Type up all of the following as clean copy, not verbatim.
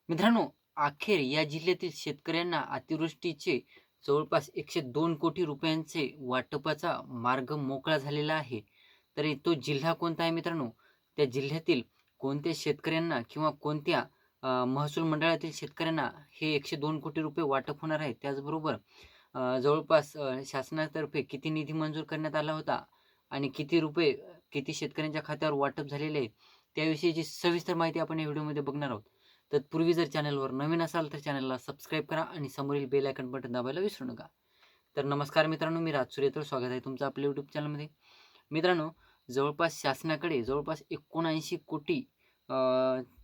मित्रांनो, अखेर या जिल्ह्यातील शेतकऱ्यांना अतिवृष्टीचे जवळपास 102 कोटी रुपयांचे वाटपाचा मार्ग मोकळा झालेला आहे. तर तो जिल्हा कोणता आहे मित्रांनो? त्या जिल्ह्यातील कोणत्या शेतकऱ्यांना किंवा कोणत्या महसूल मंडळातील शेतकऱ्यांना हे 102 कोटी रुपये वाटप होणार आहे. त्याचबरोबर जवळपास शासनातर्फे किती निधी मंजूर करण्यात आला होता आणि किती रुपये किती शेतकऱ्यांच्या खात्यावर वाटप झालेले आहेत, त्याविषयीची सविस्तर माहिती आपण या व्हिडिओमध्ये बघणार आहोत. तत्पूर्वी जर चॅनलवर नवीन असाल तर चॅनलला सबस्क्राईब करा आणि समोरील बेल आयकॉन बटन दाबायला विसरू नका. तर नमस्कार मित्रांनो, मी राज सूर्यतर स्वागत आहे तुमचं आपल्या यूट्यूब चॅनलमध्ये. मित्रांनो, जवळपास शासनाकडे जवळपास 79 कोटी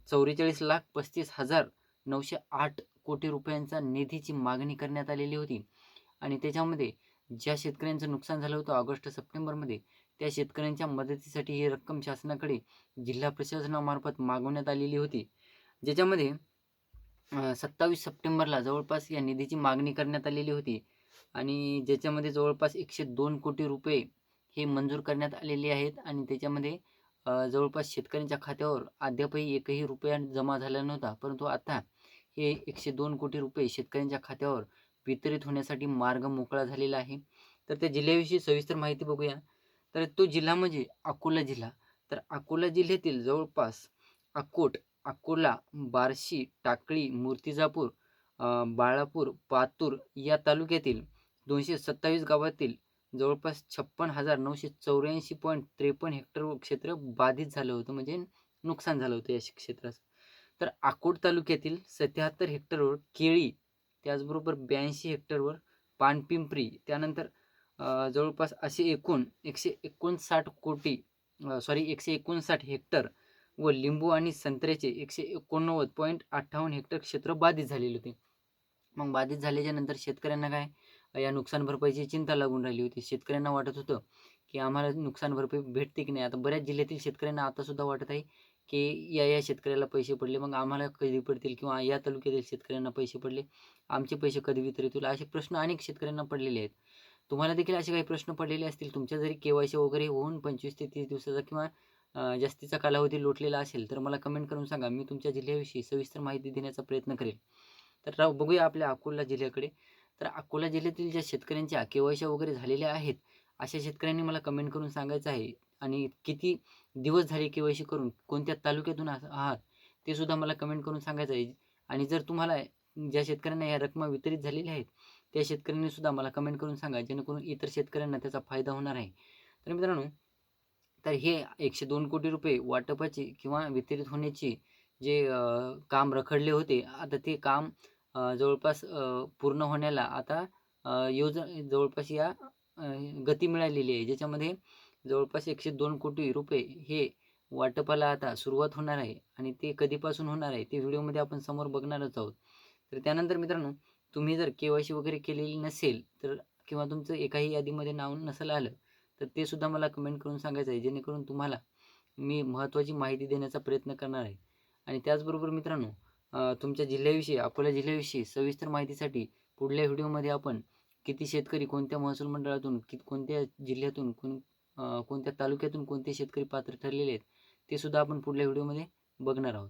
44,35,908 कोटी रुपयांचा निधीची मागणी करण्यात आलेली होती आणि त्याच्यामध्ये ज्या शेतकऱ्यांचं नुकसान झालं होतं ऑगस्ट सप्टेंबरमध्ये, त्या शेतकऱ्यांच्या मदतीसाठी ही रक्कम शासनाकडे जिल्हा प्रशासनामार्फत मागवण्यात आलेली होती. ज्याच्यामध्ये 27 सप्टेंबरला जवळपास या निधीची मागणी करण्यात आलेली होती आणि ज्याच्यामध्ये जवळपास 102 कोटी रुपये हे मंजूर करण्यात आलेले आहेत आणि त्याच्यामध्ये जवळपास शेतकऱ्यांच्या खात्यावर अद्यापही एकही रुपया जमा झाला नव्हता. परंतु आता हे 102 कोटी रुपये शेतकऱ्यांच्या खात्यावर वितरित होण्यासाठी मार्ग मोकळा झालेला आहे. तर त्या जिल्ह्याविषयी सविस्तर माहिती बघूया. तर तो जिल्हा म्हणजे अकोला जिल्हा. तर अकोला जिल्ह्यातील जवळपास अकोट, अकोला, बार्शी, टाकळी, मूर्तिजापूर, बाळापूर, पातूर या तालुक्यातील 227 गावातील जवळपास 56,984.53 हेक्टर क्षेत्र बाधित झालं होतं, म्हणजे नुकसान झालं होतं या क्षेत्राचं. तर अकोट तालुक्यातील 77 हेक्टरवर केळी, त्याचबरोबर 82 हेक्टरवर पानपिंपरी, त्यानंतर जवळपास असे एकूण 159 कोटी 159 हेक्टर व लिंबू आणि संत्र्याचे 189.58 हेक्टर क्षेत्र बाधित झालेले होते. मग बाधित झाल्याच्या नंतर शेतकऱ्यांना काय या नुकसान भरपाईची चिंता लागून राहिली होती. शेतकऱ्यांना वाटत होतं, की आम्हाला नुकसान भरपाई भेटते की नाही. आता बऱ्याच जिल्ह्यातील शेतकऱ्यांना आतासुद्धा वाटत आहे, की या शेतकऱ्याला पैसे पडले, मग आम्हाला कधी पडतील किंवा या तालुक्यातील शेतकऱ्यांना पैसे पडले, आमचे पैसे कधी वितरित होईल, असे प्रश्न अनेक शेतकऱ्यांना पडलेले आहेत. तुम्हाला देखील असे काही प्रश्न पडलेले असतील. तुमच्या जरी के-वाय-सी वगैरे होऊन 25 ते 30 दिवसाचा किंवा जास्तीचा कालावधी लोटलेला असेल, तर मला कमेंट करून सांगा. मी तुमच्या जिल्ह्याविषयी सविस्तर माहिती देण्याचा प्रयत्न करेल. तर बघूया आपल्या अकोला जिल्ह्याकडे. तर अकोला जिल्ह्यातील ज्या शेतकऱ्यांच्या के-वाय-सी वगैरे झालेल्या आहेत, अशा शेतकऱ्यांनी मला कमेंट करून सांगायचं आहे आणि किती दिवस झाले के-वाय-सी करून, कोणत्या तालुक्यातून आहात, ते सुद्धा मला कमेंट करून सांगायचं आहे. आणि जर तुम्हाला ज्या शेतकऱ्यांना या रकमा वितरित झालेल्या आहेत, त्या शेतकऱ्यांनी सुद्धा मला कमेंट करून सांगा, जेणेकरून इतर शेतकऱ्यांना त्याचा फायदा होणार आहे. तर मित्रांनो, तर हे 102 कोटी रुपये वाटपाचे किंवा वितरित होण्याचे जे काम रखडले होते, आता ते काम जवळपास पूर्ण होण्याला आता जवळपास या गती मिळालेली आहे. ज्याच्यामध्ये जवळपास 102 कोटी रुपये हे वाटपाला आता सुरुवात होणार आहे आणि ते कधीपासून होणार आहे, ते व्हिडिओमध्ये आपण समोर बघणारच आहोत. तर त्यानंतर मित्रांनो, तुम्ही जर के-वाय-सी वगैरे केलेली नसेल तर किंवा तुमचं एकाही यादीमध्ये नाव नसेल आलं, तर ते सुद्धा मला कमेंट करून सांगायचं आहे, जेणेकरून तुम्हाला मी महत्त्वाची माहिती देण्याचा प्रयत्न करणार आहे. आणि त्याचबरोबर मित्रांनो, तुमच्या जिल्ह्याविषयी, अकोला जिल्ह्याविषयी सविस्तर माहितीसाठी पुढल्या व्हिडिओमध्ये आपण किती शेतकरी कोणत्या महसूल मंडळातून, कोणत्या जिल्ह्यातून, कोणत्या तालुक्यातून कोणते शेतकरी पात्र ठरलेले आहेत, ते सुद्धा आपण पुढल्या व्हिडिओमध्ये बघणार आहोत.